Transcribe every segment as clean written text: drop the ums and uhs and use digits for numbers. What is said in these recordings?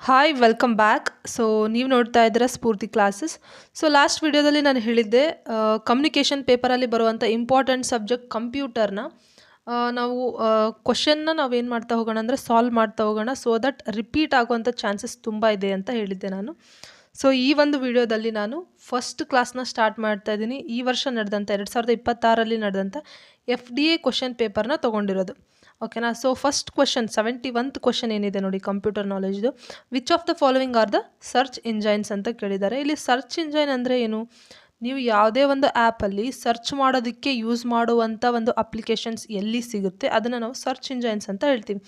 Hi welcome back. So ನೀವು ನೋಡ್ತಾ ಇದ್ದೀರಾ ಸ್ಫೂರ್ತಿ ಕ್ಲಾಸಸ್. ಸೊ ಲಾಸ್ಟ್ ವಿಡಿಯೋದಲ್ಲಿ ನಾನು ಹೇಳಿದ್ದೆ ಕಮ್ಯುನಿಕೇಷನ್ ಪೇಪರಲ್ಲಿ ಬರುವಂಥ ಇಂಪಾರ್ಟೆಂಟ್ ಸಬ್ಜೆಕ್ಟ್ ಕಂಪ್ಯೂಟರ್ನ ನಾವು ಕ್ವಶನ್ನ ನಾವೇನು ಮಾಡ್ತಾ ಹೋಗೋಣ ಅಂದರೆ ಸಾಲ್ವ್ ಮಾಡ್ತಾ ಹೋಗೋಣ, ಸೊ ದಟ್ ರಿಪೀಟ್ ಆಗುವಂಥ ಚಾನ್ಸಸ್ ತುಂಬ ಇದೆ ಅಂತ ಹೇಳಿದ್ದೆ ನಾನು. ಸೊ ಈ ಒಂದು ವಿಡಿಯೋದಲ್ಲಿ ನಾನು ಫಸ್ಟ್ ಕ್ಲಾಸ್ನ ಸ್ಟಾರ್ಟ್ ಮಾಡ್ತಾ ಇದ್ದೀನಿ. ಈ ವರ್ಷ ನಡೆದಂಥ 2026ರಲ್ಲಿ ನಡೆದಂಥ FDA ಕ್ವಶನ್ ಪೇಪರ್ನ ತೊಗೊಂಡಿರೋದು. ಓಕೆನಾ. So first question 71th question ಏನಿದೆ ನೋಡಿ ಕಂಪ್ಯೂಟರ್ ನಾಲೆಜ್ದು, which of the following are the search engines ಅಂತ ಕೇಳಿದ್ದಾರೆ. ಇಲ್ಲಿ ಸರ್ಚ್ ಇಂಜೈನ್ ಅಂದರೆ ಏನು? ನೀವು ಯಾವುದೇ ಒಂದು ಆ್ಯಪಲ್ಲಿ ಸರ್ಚ್ ಮಾಡೋದಕ್ಕೆ ಯೂಸ್ ಮಾಡುವಂಥ ಒಂದು ಅಪ್ಲಿಕೇಶನ್ಸ್ ಎಲ್ಲಿ ಸಿಗುತ್ತೆ ಅದನ್ನು ನಾವು ಸರ್ಚ್ ಇಂಜೈನ್ಸ್ ಅಂತ ಹೇಳ್ತೀವಿ.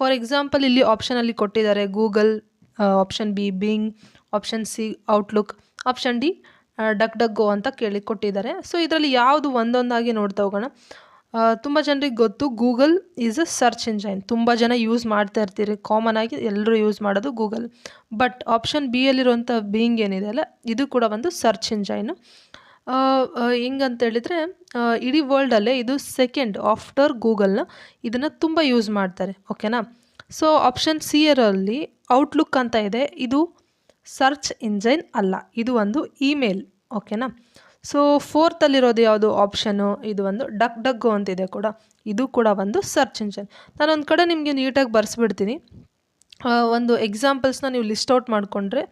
ಫಾರ್ ಎಕ್ಸಾಂಪಲ್ ಇಲ್ಲಿ ಆಪ್ಷನಲ್ಲಿ ಕೊಟ್ಟಿದ್ದಾರೆ Google, option B Bing, option C Outlook, option D DuckDuckGo ಅಂತ ಕೊಟ್ಟಿದ್ದಾರೆ. ಸೊ ಇದರಲ್ಲಿ ಯಾವುದು ಒಂದೊಂದಾಗಿ ನೋಡ್ತಾ ಹೋಗೋಣ. ತುಂಬ ಜನರಿಗೆ ಗೊತ್ತು ಗೂಗಲ್ ಈಸ್ ಅ ಸರ್ಚ್ ಇಂಜೈನ್, ತುಂಬ ಜನ ಯೂಸ್ ಮಾಡ್ತಾ ಇರ್ತೀರಿ, ಕಾಮನ್ ಆಗಿ ಎಲ್ಲರೂ ಯೂಸ್ ಮಾಡೋದು ಗೂಗಲ್. ಬಟ್ ಆಪ್ಷನ್ ಬಿ ಯಲ್ಲಿರುವಂಥ ಬೀಯಿಂಗ್ ಏನಿದೆ ಅಲ್ಲ, ಇದು ಕೂಡ ಒಂದು ಸರ್ಚ್ ಇಂಜೈನು. ಹೆಂಗಂತೇಳಿದರೆ ಇಡೀ ವರ್ಲ್ಡಲ್ಲೇ ಇದು ಸೆಕೆಂಡ್ ಆಫ್ಟರ್ ಗೂಗಲ್ನ, ಇದನ್ನು ತುಂಬ ಯೂಸ್ ಮಾಡ್ತಾರೆ. ಓಕೆನಾ. ಸೊ ಆಪ್ಷನ್ ಸಿ ಯಲ್ಲಿ ಔಟ್ಲುಕ್ ಅಂತ ಇದೆ, ಇದು ಸರ್ಚ್ ಇಂಜೈನ್ ಅಲ್ಲ, ಇದು ಒಂದು ಇಮೇಲ್. ಓಕೆನಾ. ಸೊ ಫೋರ್ತಲ್ಲಿರೋದು ಯಾವುದು ಆಪ್ಷನು, ಇದು ಒಂದು ಡಕ್ ಡಕ್ ಗೋ ಅಂತಿದೆ ಕೂಡ, ಇದು ಕೂಡ ಒಂದು ಸರ್ಚ್ ಇಂಜೈನ್. ನಾನೊಂದು ಕಡೆ ನಿಮಗೆ ನೀಟಾಗಿ ಬರೆಸ್ಬಿಡ್ತೀನಿ. ಒಂದು ಎಕ್ಸಾಂಪಲ್ಸ್ನ ನೀವು ಲಿಸ್ಟ್ ಔಟ್ ಮಾಡಿಕೊಂಡ್ರೆ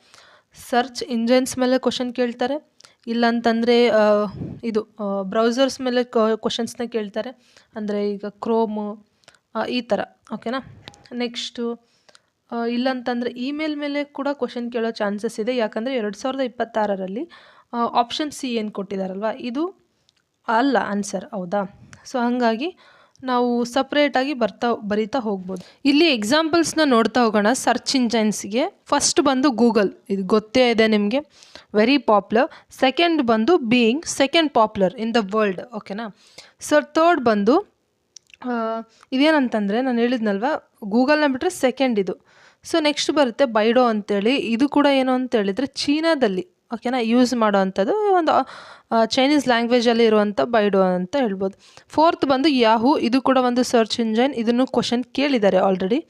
ಸರ್ಚ್ ಇಂಜೈನ್ಸ್ ಮೇಲೆ ಕ್ವಶನ್ ಕೇಳ್ತಾರೆ, ಇಲ್ಲಂತಂದರೆ ಇದು ಬ್ರೌಸರ್ಸ್ ಮೇಲೆ ಕ್ವಶನ್ಸ್ನ ಕೇಳ್ತಾರೆ, ಅಂದರೆ ಈಗ ಕ್ರೋಮು ಈ ಥರ. ಓಕೆನಾ. ನೆಕ್ಸ್ಟು ಇಲ್ಲಂತಂದರೆ ಇಮೇಲ್ ಮೇಲೆ ಕೂಡ ಕ್ವಶನ್ ಕೇಳೋ ಚಾನ್ಸಸ್ ಇದೆ. ಯಾಕಂದರೆ 2026ರಲ್ಲಿ ಆಪ್ಷನ್ ಸಿ ಏನು ಕೊಟ್ಟಿದ್ದಾರಲ್ವ, ಇದು ಅಲ್ಲ ಆನ್ಸರ್. ಹೌದಾ. ಸೊ ಹಾಗಾಗಿ ನಾವು ಸಪ್ರೇಟಾಗಿ ಬರಿತಾ ಹೋಗ್ಬೋದು. ಇಲ್ಲಿ ಎಕ್ಸಾಂಪಲ್ಸ್ನ ನೋಡ್ತಾ ಹೋಗೋಣ ಸರ್ಚ್ ಇಂಜೈನ್ಸ್ಗೆ. ಫಸ್ಟ್ ಬಂದು ಗೂಗಲ್, ಇದು ಗೊತ್ತೇ ಇದೆ ನಿಮಗೆ, ವೆರಿ ಪಾಪ್ಯುಲರ್. ಸೆಕೆಂಡ್ ಬಂದು being, second popular in the world. ಓಕೆನಾ. ಸೊ ಥರ್ಡ್ ಬಂದು ಇದೇನಂತಂದರೆ ನಾನು ಹೇಳಿದ್ನಲ್ವ ಗೂಗಲ್ನ ಬಿಟ್ಟರೆ ಸೆಕೆಂಡ್ ಇದು. ಸೊ ನೆಕ್ಸ್ಟ್ ಬರುತ್ತೆ ಬೈಡೋ ಅಂತೇಳಿ, ಇದು ಕೂಡ ಏನು ಅಂತ ಹೇಳಿದರೆ ಚೀನಾದಲ್ಲಿ ಓಕೆನಾ ಯೂಸ್ ಮಾಡೋ ಅಂಥದ್ದು, ಒಂದು ಚೈನೀಸ್ ಲ್ಯಾಂಗ್ವೇಜಲ್ಲಿ ಇರುವಂಥ ಬೈಡೋ ಅಂತ ಹೇಳ್ಬೋದು. ಫೋರ್ತ್ ಬಂದು ಯಾಹೂ, ಇದು ಕೂಡ ಒಂದು ಸರ್ಚ್ ಇಂಜೈನ್, ಇದನ್ನು ಕ್ವಶನ್ ಕೇಳಿದ್ದಾರೆ ಆಲ್ರೆಡಿ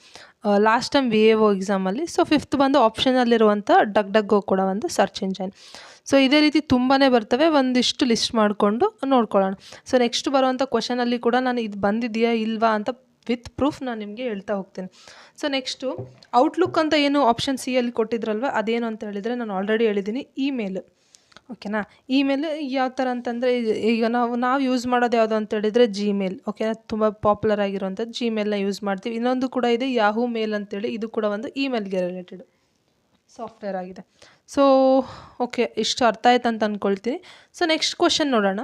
ಲಾಸ್ಟ್ ಟೈಮ್ VAO ಎಕ್ಸಾಮಲ್ಲಿ. ಸೊ ಫಿಫ್ತ್ ಬಂದು ಆಪ್ಷನಲ್ಲಿರುವಂಥ ಡಕ್ ಡಕ್ ಗೋ ಕೂಡ ಒಂದು ಸರ್ಚ್ ಇಂಜೈನ್. ಸೊ ಇದೇ ರೀತಿ ತುಂಬಾ ಬರ್ತವೆ, ಒಂದಿಷ್ಟು ಲಿಸ್ಟ್ ಮಾಡಿಕೊಂಡು ನೋಡ್ಕೊಳ್ಳೋಣ. ಸೊ ನೆಕ್ಸ್ಟ್ ಬರುವಂಥ ಕ್ವಶನಲ್ಲಿ ಕೂಡ ನಾನು ಇದು ಬಂದಿದೆಯಾ ಇಲ್ವಾ ಅಂತ ವಿತ್ ಪ್ರೂಫ್ ನಾನು ನಿಮಗೆ ಹೇಳ್ತಾ ಹೋಗ್ತೀನಿ. ಸೊ ನೆಕ್ಸ್ಟು ಔಟ್ಲುಕ್ ಅಂತ ಏನು ಆಪ್ಷನ್ ಸಿ ಯಲ್ಲಿ ಕೊಟ್ಟಿದ್ರಲ್ವ, ಅದೇನು ಅಂತ ಹೇಳಿದರೆ ನಾನು ಆಲ್ರೆಡಿ ಹೇಳಿದ್ದೀನಿ ಇಮೇಲ್. ಓಕೆನಾ. ಇಮೇಲ್ ಯಾವ ಥರ ಅಂತಂದರೆ ಈಗ ನಾವು ಯೂಸ್ ಮಾಡೋದು ಯಾವುದು ಅಂತ ಹೇಳಿದರೆ ಜಿಮೇಲ್. ಓಕೆನಾ. ತುಂಬ ಪಾಪ್ಯುಲರ್ ಆಗಿರುವಂಥದ್ದು ಜಿಮೇಲ್ನ ಯೂಸ್ ಮಾಡ್ತೀವಿ. ಇನ್ನೊಂದು ಕೂಡ ಇದೆ ಯಾಹೂ ಮೇಲ್ ಅಂತೇಳಿ, ಇದು ಕೂಡ ಒಂದು ಇಮೇಲ್ಗೆ ರಿಲೇಟೆಡ್ ಸಾಫ್ಟ್ವೇರ್ ಆಗಿದೆ. ಸೊ ಓಕೆ, ಇಷ್ಟು ಅರ್ಥ ಆಯ್ತು ಅಂತ ಅಂದ್ಕೊಳ್ತೀನಿ. ಸೊ ನೆಕ್ಸ್ಟ್ ಕ್ವಶನ್ ನೋಡೋಣ.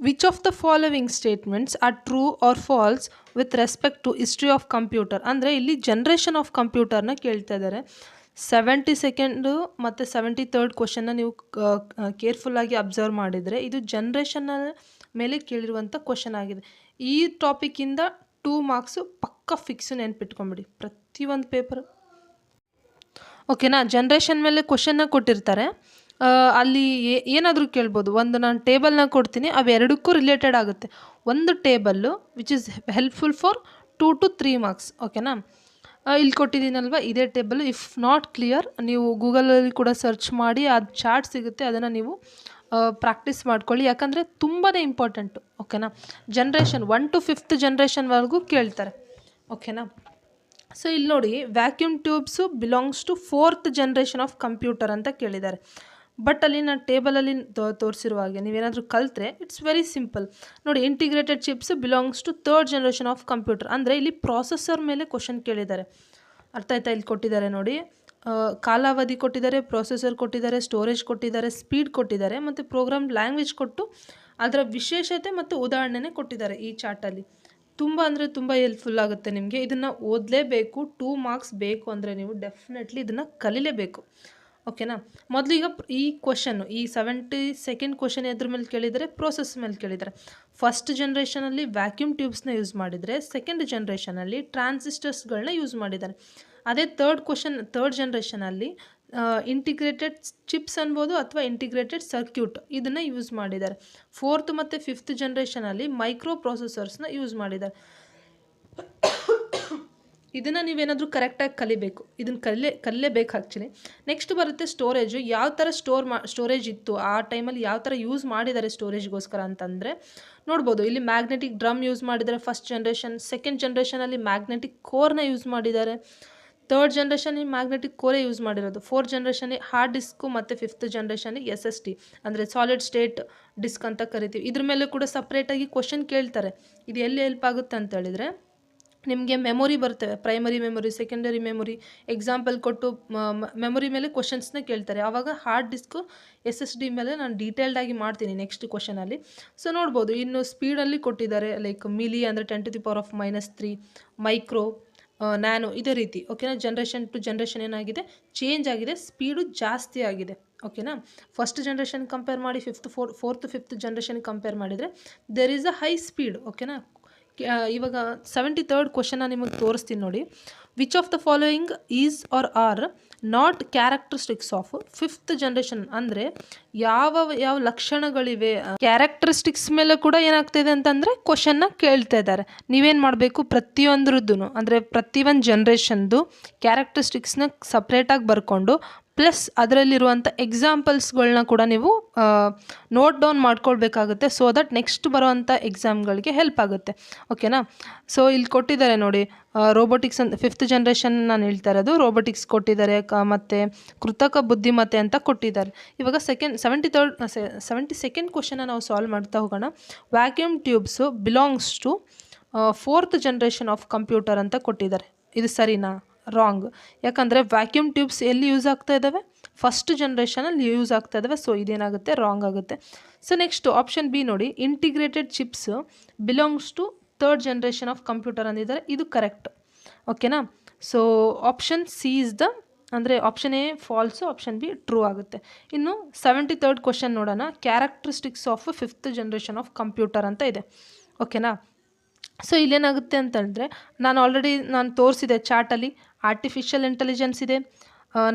Which of the following statements are true or false with respect to history of computer. ಅಂದರೆ ಇಲ್ಲಿ ಜನ್ರೇಷನ್ ಆಫ್ ಕಂಪ್ಯೂಟರ್ನ ಕೇಳ್ತಾ ಇದ್ದಾರೆ. 72nd ಮತ್ತು 73rd ಕ್ವಶನ್ನ ನೀವು ಕೇರ್ಫುಲ್ಲಾಗಿ ಅಬ್ಸರ್ವ್ ಮಾಡಿದರೆ ಇದು ಜನ್ರೇಷನ್ನ ಮೇಲೆ ಕೇಳಿರುವಂಥ ಕ್ವಶನ್ ಆಗಿದೆ. ಈ ಟಾಪಿಕ್ಕಿಂದ 2 ಮಾರ್ಕ್ಸು ಪಕ್ಕ ಫಿಕ್ಸು, ನೆನ್ಪಿಟ್ಕೊಂಬಿಡಿ ಪ್ರತಿಯೊಂದು ಪೇಪರ್. ಓಕೆನಾ. ಜನ್ರೇಷನ್ ಮೇಲೆ ಕ್ವಶನ್ನ ಕೊಟ್ಟಿರ್ತಾರೆ, ಅಲ್ಲಿ ಏನಾದರೂ ಕೇಳ್ಬೋದು. ಒಂದು ನಾನು ಟೇಬಲ್ನ ಕೊಡ್ತೀನಿ, ಅವೆರಡಕ್ಕೂ ರಿಲೇಟೆಡ್ ಆಗುತ್ತೆ. ಒಂದು table which is helpful for 2 to 3 marks. ಓಕೆನಾ. ಇಲ್ಲಿ ಕೊಟ್ಟಿದ್ದೀನಲ್ವ ಇದೇ ಟೇಬಲ್. ಇಫ್ ನಾಟ್ ಕ್ಲಿಯರ್ ನೀವು ಗೂಗಲಲ್ಲಿ ಕೂಡ ಸರ್ಚ್ ಮಾಡಿ, ಅದು ಚಾರ್ಟ್ ಸಿಗುತ್ತೆ, ಅದನ್ನು ನೀವು ಪ್ರಾಕ್ಟೀಸ್ ಮಾಡ್ಕೊಳ್ಳಿ, ಯಾಕಂದರೆ ತುಂಬಾ ಇಂಪಾರ್ಟೆಂಟು. ಓಕೆನಾ. ಜನ್ರೇಷನ್ 1 to 5th ಜನ್ರೇಷನ್ವರೆಗೂ ಕೇಳ್ತಾರೆ. ಓಕೆನಾ. ಸೊ ಇಲ್ಲಿ ನೋಡಿ vacuum tubes belongs to 4th generation of computer ಅಂತ ಕೇಳಿದ್ದಾರೆ. ಬಟ್ ಅಲ್ಲಿ ನಾನು ಟೇಬಲಲ್ಲಿ ತೋರಿಸಿರುವ ಹಾಗೆ ನೀವೇನಾದರೂ ಕಲಿತ್ರೆ ಇಟ್ಸ್ ವೆರಿ ಸಿಂಪಲ್. ನೋಡಿ integrated chips belongs to 3rd generation of computer, ಅಂದರೆ ಇಲ್ಲಿ ಪ್ರಾಸೆಸರ್ ಮೇಲೆ ಕ್ವಶನ್ ಕೇಳಿದ್ದಾರೆ. ಅರ್ಥ ಆಯ್ತಾ. ಇಲ್ಲಿ ಕೊಟ್ಟಿದ್ದಾರೆ ನೋಡಿ, ಕಾಲಾವಧಿ ಕೊಟ್ಟಿದ್ದಾರೆ, ಪ್ರೊಸೆಸರ್ ಕೊಟ್ಟಿದ್ದಾರೆ, ಸ್ಟೋರೇಜ್ ಕೊಟ್ಟಿದ್ದಾರೆ, ಸ್ಪೀಡ್ ಕೊಟ್ಟಿದ್ದಾರೆ, ಮತ್ತು ಪ್ರೋಗ್ರಾಮ್ ಲ್ಯಾಂಗ್ವೇಜ್ ಕೊಟ್ಟು ಅದರ ವಿಶೇಷತೆ ಮತ್ತು ಉದಾಹರಣೆನೇ ಕೊಟ್ಟಿದ್ದಾರೆ ಈ ಚಾರ್ಟಲ್ಲಿ. ತುಂಬ ಅಂದರೆ ತುಂಬ ಹೆಲ್ಪ್ಫುಲ್ ಆಗುತ್ತೆ ನಿಮಗೆ. ಇದನ್ನು ಓದಲೇಬೇಕು. 2 ಮಾರ್ಕ್ಸ್ ಬೇಕು ಅಂದರೆ ನೀವು ಡೆಫಿನೆಟ್ಲಿ ಇದನ್ನು ಕಲಿಲೇಬೇಕು. ಓಕೆನಾ. ಮೊದಲಿಗ ಈ ಕ್ವಶನ್ನು, ಈ 72nd ಕ್ವಶನ್ ಎದ್ರ ಮೇಲೆ ಕೇಳಿದರೆ ಪ್ರೋಸೆಸ್ ಮೇಲೆ ಕೇಳಿದ್ದಾರೆ. ಫಸ್ಟ್ ಜನ್ರೇಷನಲ್ಲಿ ವ್ಯಾಕ್ಯೂಮ್ ಟ್ಯೂಬ್ಸ್ನ ಯೂಸ್ ಮಾಡಿದರೆ, ಸೆಕೆಂಡ್ ಜನ್ರೇಷನಲ್ಲಿ ಟ್ರಾನ್ಸಿಸ್ಟರ್ಸ್ಗಳನ್ನ ಯೂಸ್ ಮಾಡಿದ್ದಾರೆ. ಅದೇ ಥರ್ಡ್ ಜನ್ರೇಷನಲ್ಲಿ ಇಂಟಿಗ್ರೇಟೆಡ್ ಚಿಪ್ಸ್ ಅನ್ಬೋದು ಅಥವಾ ಇಂಟಿಗ್ರೇಟೆಡ್ ಸರ್ಕ್ಯೂಟ್ ಇದನ್ನು ಯೂಸ್ ಮಾಡಿದ್ದಾರೆ. 4th ಮತ್ತು 5th ಜನ್ರೇಷನಲ್ಲಿ ಮೈಕ್ರೋ ಪ್ರೊಸೆಸರ್ಸ್ನ ಯೂಸ್ ಮಾಡಿದ್ದಾರೆ. ಇದನ್ನು ನೀವೇನಾದರೂ ಕರೆಕ್ಟಾಗಿ ಕಲಿಬೇಕು, ಇದನ್ನು ಕಲಿಯಬೇಕು ಆ್ಯಕ್ಚುಲಿ. ನೆಕ್ಸ್ಟ್ ಬರುತ್ತೆ ಸ್ಟೋರೇಜು. ಯಾವ ಥರ ಸ್ಟೋರೇಜ್ ಇತ್ತು ಆ ಟೈಮಲ್ಲಿ, ಯಾವ ಥರ ಯೂಸ್ ಮಾಡಿದ್ದಾರೆ ಸ್ಟೋರೇಜ್ಗೋಸ್ಕರ ಅಂತಂದರೆ ನೋಡ್ಬೋದು. ಇಲ್ಲಿ ಮ್ಯಾಗ್ನೆಟಿಕ್ ಡ್ರಮ್ ಯೂಸ್ ಮಾಡಿದ್ದಾರೆ ಫಸ್ಟ್ ಜನ್ರೇಷನ್. ಸೆಕೆಂಡ್ ಜನ್ರೇಷನಲ್ಲಿ ಮ್ಯಾಗ್ನೆಟಿಕ್ ಕೋರ್ನ ಯೂಸ್ ಮಾಡಿದ್ದಾರೆ. ಥರ್ಡ್ ಜನ್ರೇಷನ್ ಮ್ಯಾಗ್ನೆಟಿಕ್ ಕೋರೇ ಯೂಸ್ ಮಾಡಿರೋದು. ಫೋರ್ತ್ ಜನ್ರೇಷನ್ ಹಾರ್ಡ್ ಡಿಸ್ಕು ಮತ್ತು ಫಿಫ್ತ್ ಜನ್ರೇಷನ್ SSD ಅಂದರೆ ಸಾಲಿಡ್ ಸ್ಟೇಟ್ ಡಿಸ್ಕ್ ಅಂತ ಕರಿತೀವಿ. ಇದ್ರ ಮೇಲೆ ಕೂಡ ಸಪ್ರೇಟಾಗಿ ಕ್ವಶನ್ ಕೇಳ್ತಾರೆ. ಇದು ಎಲ್ಲಿ ಹೆಲ್ಪ್ ಆಗುತ್ತೆ ಅಂತ ಹೇಳಿದರೆ, ನಿಮಗೆ ಮೆಮೊರಿ ಬರ್ತವೆ, primary memory, secondary memory, example ಕೊಟ್ಟು ಮೆಮೊರಿ ಮೇಲೆ ಕ್ವಶನ್ಸ್ನ ಕೇಳ್ತಾರೆ. ಆವಾಗ ಹಾರ್ಡ್ ಡಿಸ್ಕು SSD ಮೇಲೆ ನಾನು ಡೀಟೇಲ್ಡಾಗಿ ಮಾಡ್ತೀನಿ ನೆಕ್ಸ್ಟ್ ಕ್ವಶನಲ್ಲಿ. ಸೊ ನೋಡ್ಬೋದು, ಇನ್ನು ಸ್ಪೀಡಲ್ಲಿ ಕೊಟ್ಟಿದ್ದಾರೆ, ಲೈಕ್ ಮಿಲಿ ಅಂದರೆ 10⁻³ ಮೈಕ್ರೋ, ನ್ಯಾನೋ, ಇದೇ ರೀತಿ. ಓಕೆನಾ. ಜನ್ರೇಷನ್ ಟು ಜನ್ರೇಷನ್ ಏನಾಗಿದೆ, ಚೇಂಜ್ ಆಗಿದೆ, ಸ್ಪೀಡು ಜಾಸ್ತಿ ಆಗಿದೆ. ಓಕೆನಾ. ಫಸ್ಟ್ ಜನ್ರೇಷನ್ ಕಂಪೇರ್ ಮಾಡಿ ಫೋರ್ತ್ ಫಿಫ್ತ್ ಜನ್ರೇಷನ್ ಕಂಪೇರ್ ಮಾಡಿದರೆ there is a high speed. ಓಕೆನಾ. ಇವಾಗ 73rd ಕ್ವಶನ್ನ ನಿಮಗೆ ತೋರಿಸ್ತೀನಿ ನೋಡಿ. Which of the following is are are not characteristics of fifth generation, ಅಂದರೆ ಯಾವ ಲಕ್ಷಣಗಳಿವೆ, ಕ್ಯಾರೆಕ್ಟರಿಸ್ಟಿಕ್ಸ್ ಮೇಲೆ ಕೂಡ ಏನಾಗ್ತಾಯಿದೆ ಅಂತಂದರೆ ಕ್ವಶನ್ನ ಕೇಳ್ತಾ ಇದ್ದಾರೆ. ನೀವೇನು ಮಾಡಬೇಕು, ಪ್ರತಿಯೊಂದ್ರದ್ದು ಅಂದರೆ ಪ್ರತಿಯೊಂದು ಜನ್ರೇಷನ್ದು ಕ್ಯಾರೆಕ್ಟರಿಸ್ಟಿಕ್ಸ್ನ ಸಪ್ರೇಟಾಗಿ ಬರ್ಕೊಂಡು ಪ್ಲಸ್ ಅದರಲ್ಲಿರುವಂಥ ಎಕ್ಸಾಂಪಲ್ಸ್ಗಳನ್ನ ಕೂಡ ನೀವು ನೋಟ್ ಡೌನ್ ಮಾಡ್ಕೊಳ್ಬೇಕಾಗುತ್ತೆ. ಸೊ ದಟ್ ನೆಕ್ಸ್ಟ್ ಬರೋವಂಥ ಎಕ್ಸಾಮ್ಗಳಿಗೆ ಹೆಲ್ಪ್ ಆಗುತ್ತೆ. ಓಕೆನಾ. ಸೊ ಇಲ್ಲಿ ಕೊಟ್ಟಿದ್ದಾರೆ ನೋಡಿ, ರೋಬೋಟಿಕ್ಸ್ ಅಂತ ಫಿಫ್ತ್ ಜನ್ರೇಷನ್ ನಾನು ಹೇಳ್ತಾ ಇರೋದು. ರೋಬೋಟಿಕ್ಸ್ ಕೊಟ್ಟಿದ್ದಾರೆ, ಮತ್ತು ಕೃತಕ ಬುದ್ಧಿಮತ್ತೆ ಅಂತ ಕೊಟ್ಟಿದ್ದಾರೆ. ಇವಾಗ 72nd ಕ್ವಶನ್ನ ನಾವು ಸಾಲ್ವ್ ಮಾಡ್ತಾ ಹೋಗೋಣ. Vacuum tubes belongs to fourth generation of computer ಅಂತ ಕೊಟ್ಟಿದ್ದಾರೆ. ಇದು ಸರಿನಾ? ರಾಂಗ್. ಯಾಕಂದರೆ ವ್ಯಾಕ್ಯೂಮ್ ಟ್ಯೂಬ್ಸ್ ಎಲ್ಲಿ ಯೂಸ್ ಆಗ್ತಾ ಇದ್ದಾವೆ, ಫಸ್ಟ್ ಜನ್ರೇಷನಲ್ಲಿ ಯೂಸ್ ಆಗ್ತಾ ಇದ್ದಾವೆ. ಸೊ ಇದೇನಾಗುತ್ತೆ, ರಾಂಗ್ ಆಗುತ್ತೆ. ಸೊ ನೆಕ್ಸ್ಟ್ ಆಪ್ಷನ್ ಬಿ ನೋಡಿ, integrated chips belongs to third generation of computer ಅಂದಿದ್ದಾರೆ. ಇದು ಕರೆಕ್ಟ್. ಓಕೆನಾ. So option C is the, ಅಂದರೆ option A false, option B true ಆಗುತ್ತೆ. ಇನ್ನು 73rd ಕ್ವಶನ್ ನೋಡೋಣ. Characteristics of fifth generation of computer ಅಂತ ಇದೆ. ಓಕೆನಾ. ಸೊ ಇಲ್ಲೇನಾಗುತ್ತೆ ಅಂತಂದರೆ, ನಾನು ತೋರಿಸಿದೆ ಚಾರ್ಟಲ್ಲಿ, ಆರ್ಟಿಫಿಷಿಯಲ್ ಇಂಟೆಲಿಜೆನ್ಸ್ ಇದೆ.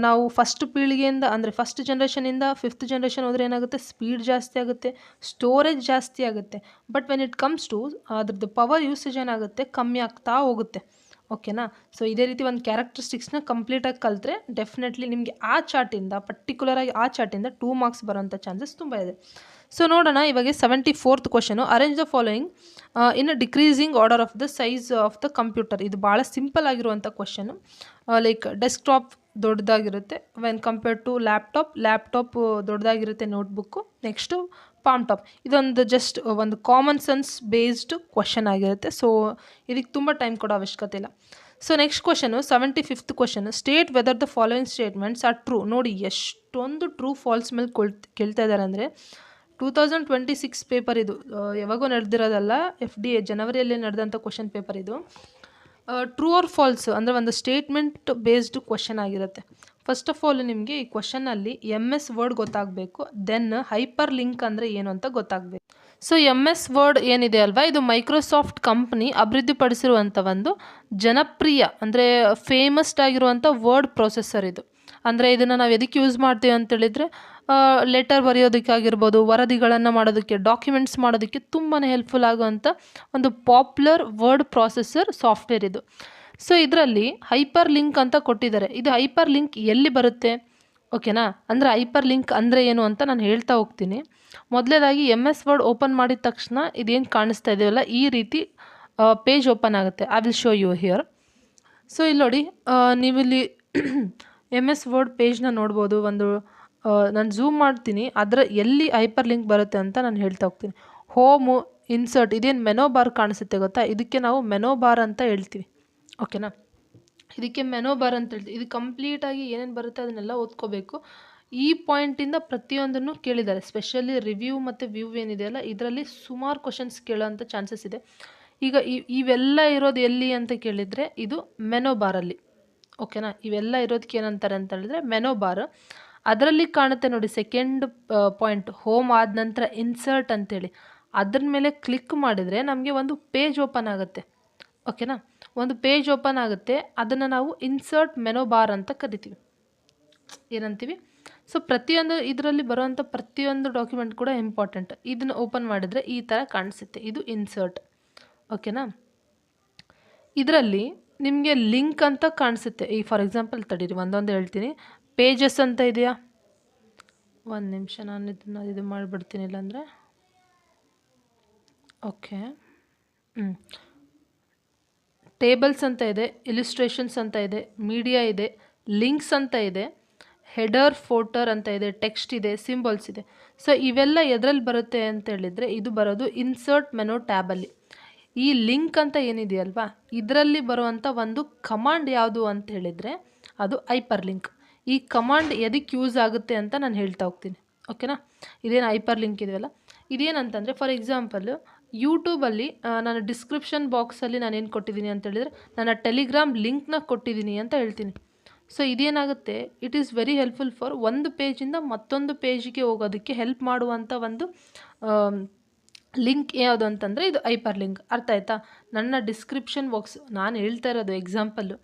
ನಾವು ಫಸ್ಟ್ ಪೀಳಿಗೆಯಿಂದ ಅಂದರೆ ಫಸ್ಟ್ ಜನ್ರೇಷನಿಂದ ಫಿಫ್ತ್ ಜನ್ರೇಷನ್ ಹೋದರೆ ಏನಾಗುತ್ತೆ, ಸ್ಪೀಡ್ ಜಾಸ್ತಿ ಆಗುತ್ತೆ, ಸ್ಟೋರೇಜ್ ಜಾಸ್ತಿ ಆಗುತ್ತೆ. But when it comes to ಅದ್ರದ್ದು ಪವರ್ ಯೂಸೇಜ್ ಏನಾಗುತ್ತೆ, ಕಮ್ಮಿ ಆಗ್ತಾ ಹೋಗುತ್ತೆ. ಓಕೆನಾ. ಸೊ ಇದೇ ರೀತಿ ಒಂದು ಕ್ಯಾರೆಕ್ಟರಿಸ್ಟಿಕ್ಸ್ನ ಕಂಪ್ಲೀಟಾಗಿ ಕಲಿತ್ರೆ ಡೆಫಿನೆಟ್ಲಿ ನಿಮಗೆ ಆ ಚಾರ್ಟಿಂದ, ಪರ್ಟಿಕ್ಯುಲರಾಗಿ ಆ ಚಾರ್ಟಿಂದ 2 ಮಾರ್ಕ್ಸ್ ಬರೋಂಥ ಚಾನ್ಸಸ್ ತುಂಬ ಇದೆ. ಸೊ ನೋಡೋಣ ಇವಾಗ 74th question. Arrange the following in a decreasing order of the size of the computer. ಇದು ಭಾಳ ಸಿಂಪಲ್ ಆಗಿರುವಂಥ ಕ್ವಶನು. ಲೈಕ್ ಡೆಸ್ಕ್ಟಾಪ್ ದೊಡ್ಡದಾಗಿರುತ್ತೆ ವೆನ್ ಕಂಪೇರ್ಡ್ ಟು ಲ್ಯಾಪ್ಟಾಪ್ ದೊಡ್ಡದಾಗಿರುತ್ತೆ, ನೋಟ್ಬುಕ್ಕು. Next palmtop. ಇದೊಂದು ಜಸ್ಟ್ ಒಂದು ಕಾಮನ್ ಸೆನ್ಸ್ ಬೇಸ್ಡ್ ಕ್ವಶನ್ ಆಗಿರುತ್ತೆ. So ಇದಕ್ಕೆ ತುಂಬ ಟೈಮ್ ಕೊಡೋ ಅವಶ್ಯಕತೆ ಇಲ್ಲ. So next question 75th question. State whether the following statements are true. ನೋಡಿ ಎಷ್ಟೊಂದು ಟ್ರೂ ಫಾಲ್ಸ್ ಮೇಲೆ ಕೇಳ್ತಾ ಇದ್ದಾರೆ ಅಂದರೆ, 2026 ಪೇಪರ್ ಇದು, ಯಾವಾಗೋ ನಡೆದಿರೋದಲ್ಲ, FDA ಜನವರಿಯಲ್ಲಿ ನಡೆದಂಥ ಕ್ವಶನ್ ಪೇಪರ್ ಇದು. ಟ್ರೂ ಆರ್ ಫಾಲ್ಸ್ ಅಂದರೆ ಒಂದು ಸ್ಟೇಟ್ಮೆಂಟ್ ಬೇಸ್ಡ್ ಕ್ವಶನ್ ಆಗಿರುತ್ತೆ. ಫಸ್ಟ್ ಆಫ್ ಆಲ್ ನಿಮಗೆ ಈ ಕ್ವಶನಲ್ಲಿ MS ವರ್ಡ್ ಗೊತ್ತಾಗಬೇಕು, ದೆನ್ ಹೈಪರ್ ಲಿಂಕ್ ಅಂದರೆ ಏನು ಅಂತ ಗೊತ್ತಾಗಬೇಕು. ಸೊ MS ವರ್ಡ್ ಏನಿದೆ ಅಲ್ವಾ, ಇದು ಮೈಕ್ರೋಸಾಫ್ಟ್ ಕಂಪ್ನಿ ಅಭಿವೃದ್ಧಿಪಡಿಸಿರುವಂಥ ಒಂದು ಜನಪ್ರಿಯ ಅಂದರೆ ಫೇಮಸ್ಡ್ ಆಗಿರುವಂಥ ವರ್ಡ್ ಪ್ರೊಸೆಸರ್ ಇದು. ಅಂದರೆ ಇದನ್ನು ನಾವು ಎದಕ್ಕೆ ಯೂಸ್ ಮಾಡ್ತೀವಿ ಅಂತೇಳಿದರೆ, ಲೆಟರ್ ಬರೆಯೋದಕ್ಕಾಗಿರ್ಬೋದು, ವರದಿಗಳನ್ನು ಮಾಡೋದಕ್ಕೆ, ಡಾಕ್ಯುಮೆಂಟ್ಸ್ ಮಾಡೋದಕ್ಕೆ ತುಂಬಾ ಹೆಲ್ಪ್ಫುಲ್ ಆಗುವಂಥ ಒಂದು ಪಾಪ್ಯುಲರ್ ವರ್ಡ್ ಪ್ರೊಸೆಸರ್ ಸಾಫ್ಟ್ವೇರ್ ಇದು. ಸೊ ಇದರಲ್ಲಿ ಹೈಪರ್ ಲಿಂಕ್ ಅಂತ ಕೊಟ್ಟಿದ್ದಾರೆ. ಇದು ಹೈಪರ್ ಲಿಂಕ್ ಎಲ್ಲಿ ಬರುತ್ತೆ, ಓಕೆನಾ. ಅಂದರೆ ಹೈಪರ್ ಲಿಂಕ್ ಅಂದರೆ ಏನು ಅಂತ ನಾನು ಹೇಳ್ತಾ ಹೋಗ್ತೀನಿ. ಮೊದಲೇದಾಗಿ MS ವರ್ಡ್ ಓಪನ್ ಮಾಡಿದ ತಕ್ಷಣ ಇದೇನು ಕಾಣಿಸ್ತಾ ಇದೆಯಲ್ಲ, ಈ ರೀತಿ ಪೇಜ್ ಓಪನ್ ಆಗುತ್ತೆ. I will show you here. So ಇಲ್ಲಿ ನೋಡಿ, ನೀವಿಲ್ಲಿ MS ವರ್ಡ್ ಪೇಜ್ನ ನೋಡ್ಬೋದು. ನಾನು ಝೂಮ್ ಮಾಡ್ತೀನಿ, ಅದರ ಎಲ್ಲಿ ಹೈಪರ್ ಲಿಂಕ್ ಬರುತ್ತೆ ಅಂತ ನಾನು ಹೇಳ್ತಾ ಹೋಗ್ತೀನಿ. ಹೋಮು, ಇನ್ಸರ್ಟ್, ಇದೇನು ಮೆನೋ ಬಾರ್ ಕಾಣಿಸುತ್ತೆ ಗೊತ್ತಾ, ಇದಕ್ಕೆ ನಾವು ಮೆನೋ ಬಾರ್ ಅಂತ ಹೇಳ್ತೀವಿ. ಓಕೆನಾ. ಇದಕ್ಕೆ ಮೆನೋ ಬಾರ್ ಅಂತ ಹೇಳ್ತೀವಿ. ಇದು ಕಂಪ್ಲೀಟಾಗಿ ಏನೇನು ಬರುತ್ತೆ ಅದನ್ನೆಲ್ಲ ಓದ್ಕೋಬೇಕು. ಈ ಪಾಯಿಂಟಿಂದ ಪ್ರತಿಯೊಂದನ್ನು ಕೇಳಿದ್ದಾರೆ. ಸ್ಪೆಷಲಿ ರಿವ್ಯೂ ಮತ್ತು ವ್ಯೂ ಏನಿದೆಯಲ್ಲ, ಇದರಲ್ಲಿ ಸುಮಾರು ಕ್ವಶನ್ಸ್ ಕೇಳೋಂಥ ಚಾನ್ಸಸ್ ಇದೆ. ಈಗ ಇವೆಲ್ಲ ಇರೋದು ಎಲ್ಲಿ ಅಂತ ಕೇಳಿದರೆ, ಇದು ಮೆನೋ ಬಾರಲ್ಲಿ. ಓಕೆನಾ. ಇವೆಲ್ಲ ಇರೋದಕ್ಕೆ ಏನಂತಾರೆ ಅಂತ ಹೇಳಿದ್ರೆ ಮೆನೋ ಬಾರ್. ಅದರಲ್ಲಿ ಕಾಣುತ್ತೆ ನೋಡಿ, ಸೆಕೆಂಡ್ ಪಾಯಿಂಟ್, ಹೋಮ್ ಆದ ನಂತರ ಇನ್ಸರ್ಟ್ ಅಂತೇಳಿ. ಅದ್ರ ಮೇಲೆ ಕ್ಲಿಕ್ ಮಾಡಿದರೆ ನಮಗೆ ಒಂದು ಪೇಜ್ ಓಪನ್ ಆಗುತ್ತೆ. ಓಕೆನಾ. ಒಂದು ಪೇಜ್ ಓಪನ್ ಆಗುತ್ತೆ, ಅದನ್ನು ನಾವು ಇನ್ಸರ್ಟ್ ಮೆನೋ ಬಾರ್ ಅಂತ ಕರಿತೀವಿ. ಏನಂತೀವಿ. ಸೊ ಪ್ರತಿಯೊಂದು ಇದರಲ್ಲಿ ಬರುವಂಥ ಪ್ರತಿಯೊಂದು ಡಾಕ್ಯುಮೆಂಟ್ ಕೂಡ ಇಂಪಾರ್ಟೆಂಟ್. ಇದನ್ನು ಓಪನ್ ಮಾಡಿದರೆ ಈ ಥರ ಕಾಣಿಸುತ್ತೆ, ಇದು ಇನ್ಸರ್ಟ್. ಓಕೆನಾ. ಇದರಲ್ಲಿ ನಿಮಗೆ ಲಿಂಕ್ ಅಂತ ಕಾಣಿಸುತ್ತೆ. ಈ ಫಾರ್ ಎಕ್ಸಾಂಪಲ್ ತಡೀರಿ ಒಂದೊಂದು ಹೇಳ್ತೀನಿ. ಪೇಜಸ್ ಅಂತ ಇದೆಯಾ? ಒಂದು ನಿಮಿಷ, ನಾನು ಇದನ್ನು ಇದು ಮಾಡಿಬಿಡ್ತೀನಿ ಇಲ್ಲಾಂದರೆ. ಓಕೆ, ಟೇಬಲ್ಸ್ ಅಂತ ಇದೆ, ಇಲಿಸ್ಟ್ರೇಷನ್ಸ್ ಅಂತ ಇದೆ, ಮೀಡಿಯಾ ಇದೆ, ಲಿಂಕ್ಸ್ ಅಂತ ಇದೆ, ಹೆಡರ್, ಫೋಟರ್ ಅಂತ ಇದೆ, ಟೆಕ್ಸ್ಟ್ ಇದೆ, ಸಿಂಬಲ್ಸ್ ಇದೆ. ಸೊ ಇವೆಲ್ಲ ಎದರಲ್ಲಿ ಬರುತ್ತೆ ಅಂತ ಹೇಳಿದರೆ ಇದು ಬರೋದು ಇನ್ಸರ್ಟ್ ಮೆನು ಟ್ಯಾಬಲ್ಲಿ. ಈ ಲಿಂಕ್ ಅಂತ ಏನಿದೆಯಲ್ವಾ, ಇದರಲ್ಲಿ ಬರುವಂಥ ಒಂದು ಕಮಾಂಡ್ ಯಾವುದು ಅಂತ ಹೇಳಿದರೆ ಅದು ಹೈಪರ್ ಲಿಂಕ್. ಈ ಕಮಾಂಡ್ ಎದಕ್ಕೆ ಯೂಸ್ ಆಗುತ್ತೆ ಅಂತ ನಾನು ಹೇಳ್ತಾ ಹೋಗ್ತೀನಿ, ಓಕೆನಾ. ಇದೇನು ಹೈಪರ್ ಲಿಂಕ್ ಇದೆಯಲ್ಲ, ಇದೇನಂತಂದರೆ ಫಾರ್ ಎಕ್ಸಾಂಪಲ್ ಯೂಟ್ಯೂಬಲ್ಲಿ ನಾನು ಡಿಸ್ಕ್ರಿಪ್ಷನ್ ಬಾಕ್ಸಲ್ಲಿ ನಾನು ಏನು ಕೊಟ್ಟಿದ್ದೀನಿ ಅಂತ ಹೇಳಿದರೆ ನನ್ನ ಟೆಲಿಗ್ರಾಮ್ ಲಿಂಕ್ನ ಕೊಟ್ಟಿದ್ದೀನಿ ಅಂತ ಹೇಳ್ತೀನಿ. ಸೊ ಇದೇನಾಗುತ್ತೆ, it is very helpful for ಒಂದು ಪೇಜಿಂದ ಮತ್ತೊಂದು ಪೇಜಿಗೆ ಹೋಗೋದಕ್ಕೆ ಹೆಲ್ಪ್ ಮಾಡುವಂಥ ಒಂದು ಲಿಂಕ್ ಯಾವುದು ಅಂತಂದರೆ ಇದು ಹೈಪರ್ ಲಿಂಕ್. ಅರ್ಥ ಆಯ್ತಾ? ನನ್ನ ಡಿಸ್ಕ್ರಿಪ್ಷನ್ ಬಾಕ್ಸ್ ನಾನು ಹೇಳ್ತಾ ಇರೋದು ಎಕ್ಸಾಂಪಲ್ಲು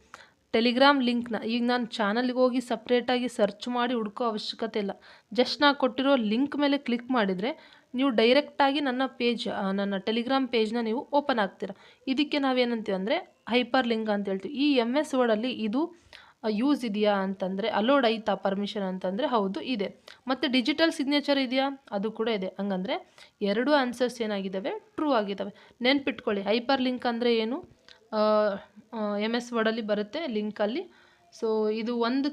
ಟೆಲಿಗ್ರಾಮ್ ಲಿಂಕ್ನ ಈಗ ನಾನು ಚಾನಲ್ಗೆ ಹೋಗಿ ಸಪ್ರೇಟಾಗಿ ಸರ್ಚ್ ಮಾಡಿ ಹುಡ್ಕೋ ಅವಶ್ಯಕತೆ ಇಲ್ಲ. ಜಸ್ಟ್ ನಾನು ಕೊಟ್ಟಿರೋ ಲಿಂಕ್ ಮೇಲೆ ಕ್ಲಿಕ್ ಮಾಡಿದರೆ ನೀವು ಡೈರೆಕ್ಟಾಗಿ ನನ್ನ ಪೇಜ್, ನನ್ನ ಟೆಲಿಗ್ರಾಮ್ ಪೇಜ್ನ ನೀವು ಓಪನ್ ಆಗ್ತೀರ. ಇದಕ್ಕೆ ನಾವೇನಂತೀವಿ ಅಂದರೆ ಹೈಪರ್ ಲಿಂಕ್ ಅಂತ ಹೇಳ್ತೀವಿ. ಈ MS ವರ್ಡಲ್ಲಿ ಇದು ಯೂಸ್ ಇದೆಯಾ ಅಂತಂದರೆ, ಅಲೋಡ್ ಐತಾ ಪರ್ಮಿಷನ್ ಅಂತಂದರೆ ಹೌದು ಇದೆ. ಮತ್ತು ಡಿಜಿಟಲ್ ಸಿಗ್ನೇಚರ್ ಇದೆಯಾ? ಅದು ಕೂಡ ಇದೆ. ಹಂಗಂದರೆ ಎರಡು ಆನ್ಸರ್ಸ್ ಏನಾಗಿದ್ದಾವೆ, ಟ್ರೂ ಆಗಿದ್ದಾವೆ. ನೆನ್ಪಿಟ್ಕೊಳ್ಳಿ, ಹೈಪರ್ ಲಿಂಕ್ ಅಂದರೆ ಏನು, MS ವರ್ಡಲ್ಲಿ ಬರುತ್ತೆ ಲಿಂಕಲ್ಲಿ. ಸೊ ಇದು ಒಂದು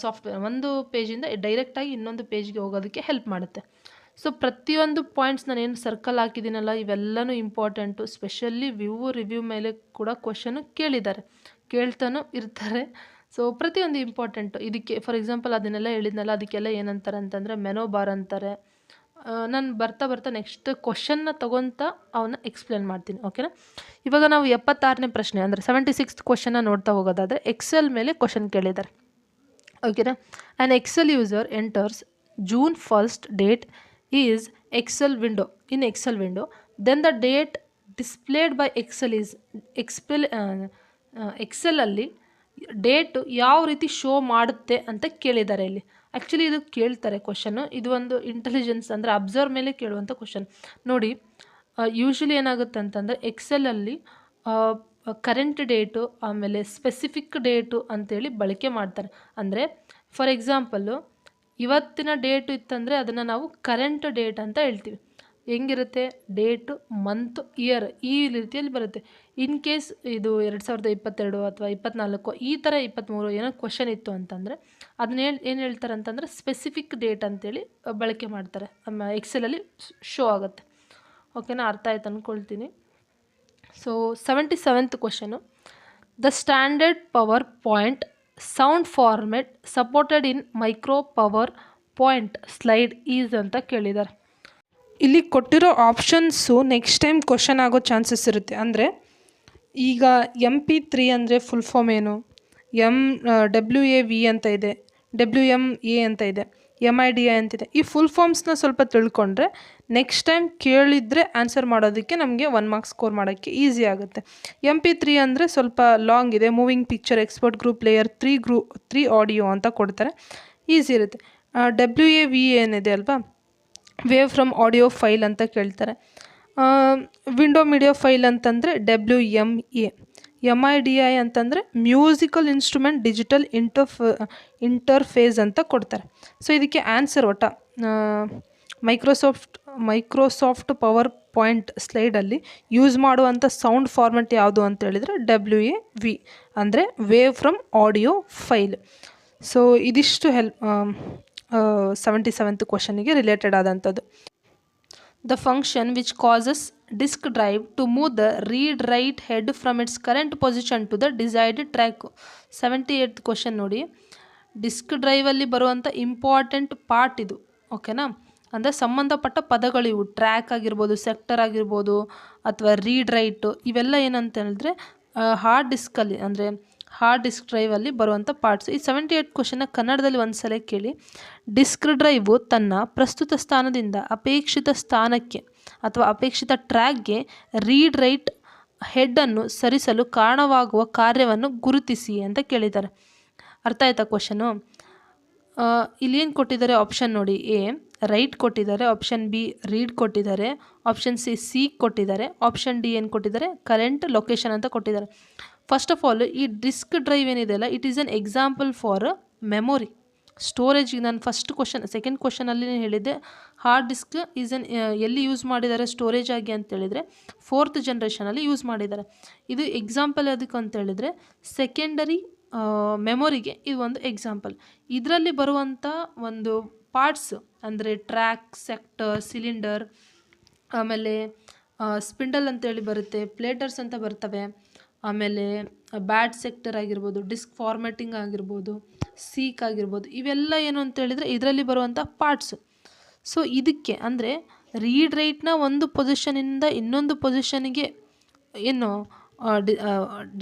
ಸಾಫ್ಟ್ವೇರ್ ಒಂದು ಪೇಜಿಂದ ಡೈರೆಕ್ಟಾಗಿ ಇನ್ನೊಂದು ಪೇಜ್ಗೆ ಹೋಗೋದಕ್ಕೆ ಹೆಲ್ಪ್ ಮಾಡುತ್ತೆ. ಸೊ ಪ್ರತಿಯೊಂದು ಪಾಯಿಂಟ್ಸ್ ನಾನು ಏನು ಸರ್ಕಲ್ ಹಾಕಿದ್ದೀನಲ್ಲ ಇವೆಲ್ಲನೂ ಇಂಪಾರ್ಟೆಂಟು. ಸ್ಪೆಷಲಿ ರಿವ್ಯೂ ಮೇಲೆ ಕೂಡ ಕ್ವಶನು ಕೇಳ್ತಾನೂ ಇರ್ತಾರೆ. ಸೊ ಪ್ರತಿಯೊಂದು ಇಂಪಾರ್ಟೆಂಟು. ಇದಕ್ಕೆ ಫಾರ್ ಎಕ್ಸಾಂಪಲ್ ಅದನ್ನೆಲ್ಲ ಹೇಳಿದ್ನಲ್ಲ, ಅದಕ್ಕೆಲ್ಲ ಏನಂತಾರೆ ಅಂತಂದರೆ ಮೆನೋ ಬಾರ್ ಅಂತಾರೆ. ನಾನು ಬರ್ತಾ ನೆಕ್ಸ್ಟ್ ಕ್ವಶನ್ನ ತೊಗೊತಾ ಅವನ್ನ ಎಕ್ಸ್ಪ್ಲೇನ್ ಮಾಡ್ತೀನಿ, ಓಕೆನಾ. ಇವಾಗ ನಾವು 76ನೇ ಪ್ರಶ್ನೆ ಅಂದರೆ 76th ಕ್ವಶನ್ನ ನೋಡ್ತಾ ಹೋಗೋದಾದರೆ ಎಕ್ಸೆಲ್ ಮೇಲೆ ಕ್ವಶನ್ ಕೇಳಿದ್ದಾರೆ, ಓಕೆನಾ. An Excel user enters June 1st date is Excel window. In Excel window, then the date displayed by Excel is Excel ಅಲ್ಲಿ ಡೇಟು ಯಾವ ರೀತಿ ಶೋ ಮಾಡುತ್ತೆ ಅಂತ ಕೇಳಿದ್ದಾರೆ ಇಲ್ಲಿ. ಆ್ಯಕ್ಚುಲಿ ಇದು ಕೇಳ್ತಾರೆ ಕ್ವಶನ್ನು, ಇದು ಒಂದು ಇಂಟೆಲಿಜೆನ್ಸ್ ಅಂದರೆ ಅಬ್ಸರ್ವ್ ಮೇಲೆ ಕೇಳುವಂಥ ಕ್ವಶನ್. ನೋಡಿ, ಯೂಶ್ವಲಿ ಏನಾಗುತ್ತೆ ಅಂತಂದರೆ ಎಕ್ಸೆಲಲ್ಲಿ ಕರೆಂಟ್ ಡೇಟು ಆಮೇಲೆ ಸ್ಪೆಸಿಫಿಕ್ ಡೇಟು ಅಂತೇಳಿ ಬಳಕೆ ಮಾಡ್ತಾರೆ. ಅಂದರೆ ಫಾರ್ ಎಕ್ಸಾಂಪಲ್ಲು ಇವತ್ತಿನ ಡೇಟು ಇತ್ತಂದರೆ ಅದನ್ನು ನಾವು ಕರೆಂಟ್ ಡೇಟ್ ಅಂತ ಹೇಳ್ತೀವಿ. ಹೆಂಗಿರುತ್ತೆ, ಡೇಟು, ಮಂತ್, ಇಯರ್ ಈ ರೀತಿಯಲ್ಲಿ ಬರುತ್ತೆ. ಇನ್ ಕೇಸ್ ಇದು 2022 ಅಥವಾ 24 ಈ ಥರ 23 ಏನೋ ಕ್ವಶನ್ ಇತ್ತು ಅಂತಂದರೆ ಅದನ್ನ ಏನು ಹೇಳ್ತಾರೆ ಅಂತಂದರೆ ಸ್ಪೆಸಿಫಿಕ್ ಡೇಟ್ ಅಂತೇಳಿ ಬಳಕೆ ಮಾಡ್ತಾರೆ. ಎಕ್ಸೆಲಲ್ಲಿ ಶೋ ಆಗುತ್ತೆ, ಓಕೆನಾ. ಅರ್ಥ ಆಯ್ತು ಅಂದ್ಕೊಳ್ತೀನಿ. So 77th question, the standard power point sound format supported in micro power point slide is ಅಂತ ಕೇಳಿದ್ದಾರೆ. ಇಲ್ಲಿ ಕೊಟ್ಟಿರೋ ಆಪ್ಷನ್ಸು ನೆಕ್ಸ್ಟ್ ಟೈಮ್ ಕ್ವಶನ್ ಆಗೋ ಚಾನ್ಸಸ್ ಇರುತ್ತೆ. ಅಂದರೆ ಈಗ MP3 ಅಂದರೆ ಫುಲ್ ಫಾರ್ಮ್ ಏನು, WAV ಅಂತ ಇದೆ, WMA ಅಂತ ಇದೆ, MIDI ಅಂತಿದೆ. ಈ ಫುಲ್ ಫಾರ್ಮ್ಸ್ನ ಸ್ವಲ್ಪ ತಿಳ್ಕೊಂಡ್ರೆ ನೆಕ್ಸ್ಟ್ ಟೈಮ್ ಕೇಳಿದರೆ ಆನ್ಸರ್ ಮಾಡೋದಕ್ಕೆ ನಮಗೆ 1 ಮಾರ್ಕ್ಸ್ ಸ್ಕೋರ್ ಮಾಡೋಕ್ಕೆ ಈಸಿ ಆಗುತ್ತೆ. MP3 ಅಂದರೆ ಸ್ವಲ್ಪ ಲಾಂಗ್ ಇದೆ, moving picture export group layer 3 audio ಅಂತ ಕೊಡ್ತಾರೆ, ಈಸಿ ಇರುತ್ತೆ. WAV ಏನಿದೆ ಅಲ್ವಾ, ವೇವ್ ಫ್ರಮ್ ಆಡಿಯೋ ಫೈಲ್ ಅಂತ ಕೇಳ್ತಾರೆ. ವಿಂಡೋ ಮೀಡಿಯಾ ಫೈಲ್ ಅಂತಂದರೆ WMA. MIDI ಅಂತಂದರೆ ಮ್ಯೂಸಿಕಲ್ ಇನ್ಸ್ಟ್ರೂಮೆಂಟ್ ಡಿಜಿಟಲ್ ಇಂಟರ್ಫೇಸ್ ಅಂತ ಕೊಡ್ತಾರೆ. ಸೊ ಇದಕ್ಕೆ ಆನ್ಸರ್ ಒಟ್ಟ ಮೈಕ್ರೋಸಾಫ್ಟ್ ಪವರ್ ಪಾಯಿಂಟ್ ಸ್ಲೈಡಲ್ಲಿ ಯೂಸ್ ಮಾಡುವಂಥ ಸೌಂಡ್ ಫಾರ್ಮೆಟ್ ಯಾವುದು ಅಂತ ಹೇಳಿದರೆ WAV ಅಂದರೆ wave from audio file. So ಇದಿಷ್ಟು 77th ಕ್ವಶನಿಗೆ ರಿಲೇಟೆಡ್ ಆದಂಥದ್ದು. The function which causes disk drive to move the read write head from its current position to the desired track. 78th question ನೋಡಿ, disk ಡ್ರೈವಲ್ಲಿ ಬರುವಂಥ important part ಇದು, ಓಕೆನಾ. ಅಂದರೆ ಸಂಬಂಧಪಟ್ಟ ಪದಗಳಿವು, ಟ್ರ್ಯಾಕ್ ಆಗಿರ್ಬೋದು, ಸೆಕ್ಟರ್ ಆಗಿರ್ಬೋದು, ಅಥವಾ ರೀಡ್ ರೈಟು, ಇವೆಲ್ಲ ಏನಂತ ಹೇಳಿದ್ರೆ ಹಾರ್ಡ್ ಡಿಸ್ಕಲ್ಲಿ ಅಂದರೆ ಹಾರ್ಡ್ ಡಿಸ್ಕ್ ಡ್ರೈವಲ್ಲಿ ಬರುವಂಥ ಪಾರ್ಟ್ಸ್. ಈ 78 ಕ್ವಶನ್ನ ಕನ್ನಡದಲ್ಲಿ ಒಂದು ಸಲ ಕೇಳಿ. ಡಿಸ್ಕ್ ಡ್ರೈವು ತನ್ನ ಪ್ರಸ್ತುತ ಸ್ಥಾನದಿಂದ ಅಪೇಕ್ಷಿತ ಸ್ಥಾನಕ್ಕೆ ಅಥವಾ ಅಪೇಕ್ಷಿತ ಟ್ರ್ಯಾಕ್ಗೆ ರೀಡ್ ರೈಟ್ ಹೆಡ್ಡನ್ನು ಸರಿಸಲು ಕಾರಣವಾಗುವ ಕಾರ್ಯವನ್ನು ಗುರುತಿಸಿ ಅಂತ ಕೇಳಿದ್ದಾರೆ. ಅರ್ಥ ಆಯ್ತಾ ಕ್ವಶನು? ಇಲ್ಲಿ ಏನು ಕೊಟ್ಟಿದ್ದಾರೆ ಆಪ್ಷನ್ ನೋಡಿ, A ರೈಟ್ ಕೊಟ್ಟಿದ್ದಾರೆ, ಆಪ್ಷನ್ B ರೀಡ್ ಕೊಟ್ಟಿದ್ದಾರೆ, ಆಪ್ಷನ್ C ಕೊಟ್ಟಿದ್ದಾರೆ, ಆಪ್ಷನ್ D ಏನು ಕೊಟ್ಟಿದ್ದಾರೆ, ಕರೆಂಟ್ ಲೊಕೇಶನ್ ಅಂತ ಕೊಟ್ಟಿದ್ದಾರೆ. ಫಸ್ಟ್ ಆಫ್ ಆಲ್ ಈ ಡಿಸ್ಕ್ ಡ್ರೈವ್ ಏನಿದೆಯಲ್ಲ it is an example for memory storage. ನಾನು ಫಸ್ಟ್ ಸೆಕೆಂಡ್ ಕ್ವಶನಲ್ಲಿ ಹೇಳಿದ್ದೆ ಹಾರ್ಡ್ ಡಿಸ್ಕ್ ಈಸ್ ಎನ್ ಎಲ್ಲಿ ಯೂಸ್ ಮಾಡಿದ್ದಾರೆ ಸ್ಟೋರೇಜ್ ಆಗಿ ಅಂತೇಳಿದರೆ 4th ಜನ್ರೇಷನಲ್ಲಿ ಯೂಸ್ ಮಾಡಿದ್ದಾರೆ. ಇದು ಎಕ್ಸಾಂಪಲ್ ಅದಕ್ಕೆ ಅಂತೇಳಿದರೆ ಸೆಕೆಂಡರಿ ಮೆಮೊರಿಗೆ ಇದು ಒಂದು ಎಕ್ಸಾಂಪಲ್. ಇದರಲ್ಲಿ ಬರುವಂಥ ಒಂದು ಪಾರ್ಟ್ಸ್ ಅಂದರೆ ಟ್ರ್ಯಾಕ್, ಸೆಕ್ಟರ್, ಸಿಲಿಂಡರ್, ಆಮೇಲೆ ಸ್ಪಿಂಡಲ್ ಅಂತೇಳಿ ಬರುತ್ತೆ, ಪ್ಲೇಟರ್ಸ್ ಅಂತ ಬರ್ತವೆ, ಆಮೇಲೆ ಬ್ಯಾಡ್ ಸೆಕ್ಟರ್ ಆಗಿರ್ಬೋದು, ಡಿಸ್ಕ್ ಫಾರ್ಮ್ಯಾಟಿಂಗ್ ಆಗಿರ್ಬೋದು, ಸೀಕ್ ಆಗಿರ್ಬೋದು, ಇವೆಲ್ಲ ಏನು ಅಂತೇಳಿದರೆ ಇದರಲ್ಲಿ ಬರುವಂಥ ಪಾರ್ಟ್ಸು. ಸೊ ಇದಕ್ಕೆ ಅಂದರೆ ರೀಡ್ ರೈಟ್ನ ಒಂದು ಪೊಸಿಷನಿಂದ ಇನ್ನೊಂದು ಪೊಸಿಷನಿಗೆ ಏನು